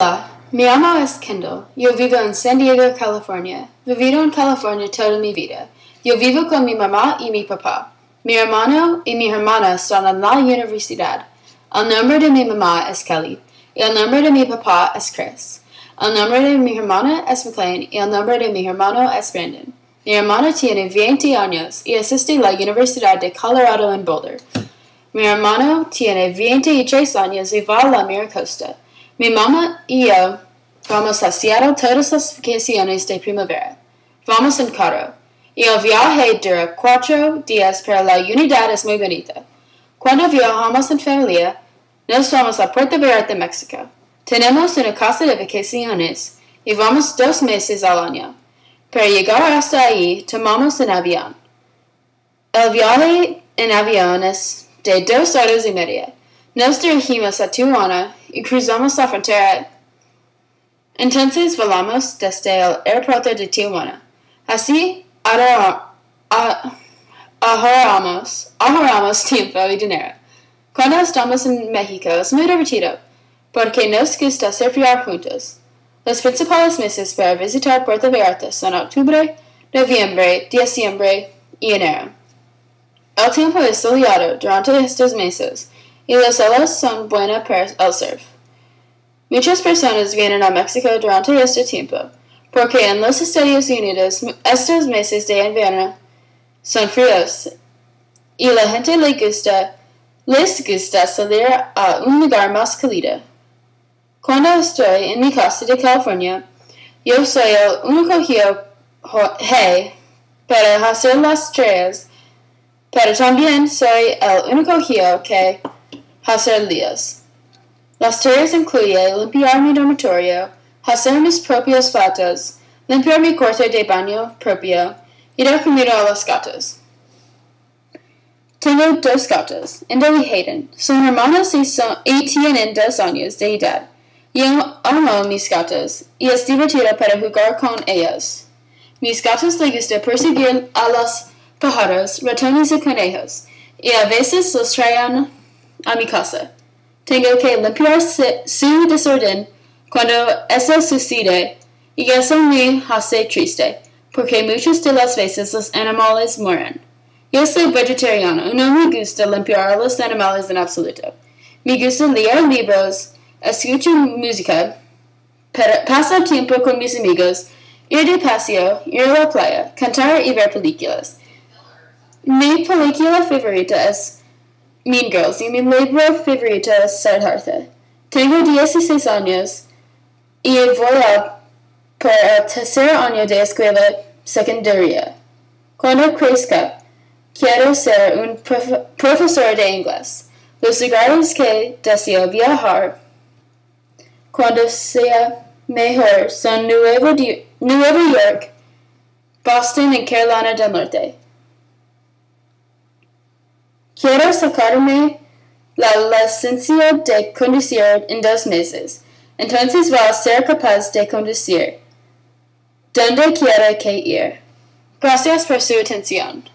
Hola, mi llamo es Kendall. Yo vivo en San Diego, California. Vivido en California toda mi vida. Yo vivo con mi mamá y mi papá. Mi hermano y mi hermana están en la universidad. El nombre de mi mamá es Kelly y el nombre de mi papá es Chris. El nombre de mi hermana es McLean y el nombre de mi hermano es Brandon. Mi hermana tiene 20 años y asiste a la Universidad de Colorado en Boulder. Mi hermano tiene 23 años y va a la Miracosta. Mi mamá y yo vamos a Seattle todas las vacaciones de primavera. Vamos en carro. Y el viaje dura 4 días, pero la unidad es muy bonita. Cuando viajamos en familia, nos vamos a Puerto Vallarta, México. Tenemos una casa de vacaciones y vamos 2 meses al año. Para llegar hasta ahí, tomamos un avión. El viaje en avión es de 2 horas y media. Nos dirigimos a Tijuana y cruzamos la frontera. Entonces volamos desde el aeropuerto de Tijuana. Así ahorramos tiempo y dinero. Cuando estamos en México es muy divertido, porque nos gusta surfear juntos. Los principales meses para visitar Puerto Vallarta son octubre, noviembre, diciembre y enero. El tiempo es soleado durante estos meses y las olas son buenas para el surf. Muchas personas vienen a México durante este tiempo, porque en los Estados Unidos estos meses de invierno son fríos y la gente les gusta salir a un lugar más cálido. Cuando estoy en mi casa de California, yo soy el único Hey para hacer las estrellas, pero también soy el único que hacer líos. Las tareas incluyen limpiar mi dormitorio, hacer mis propios platos, limpiar mi cuarto de baño propio y dar comida a los gatos. Tengo 2 gatos, Indel y Hayden. Son hermanos y tienen 2 años de edad. Yo amo mis gatos y es divertido para jugar con ellos. Mis gatos les gusta perseguir a los pájaros, ratones y conejos, y a veces los traen a mi casa. Tengo que limpiar su desorden cuando eso sucede, y eso me hace triste, porque muchas de las veces los animales mueren. Yo soy vegetariano y no me gusta limpiar a los animales en absoluto. Me gusta leer libros, escuchar música, pasar tiempo con mis amigos, ir de paseo, ir a la playa, cantar y ver películas. Mi película favorita es Mean Girls y mi libro favorito es Siddhartha. Tengo 16 años y voy por el tercer año de escuela secundaria. Cuando crezca, quiero ser un profesor de inglés. Los lugares que deseo viajar cuando sea mejor son Nueva York, Boston y Carolina del Norte. Quiero sacarme la licencia de conducir en 2 meses. Entonces voy a ser capaz de conducir donde quiera que ir. Gracias por su atención.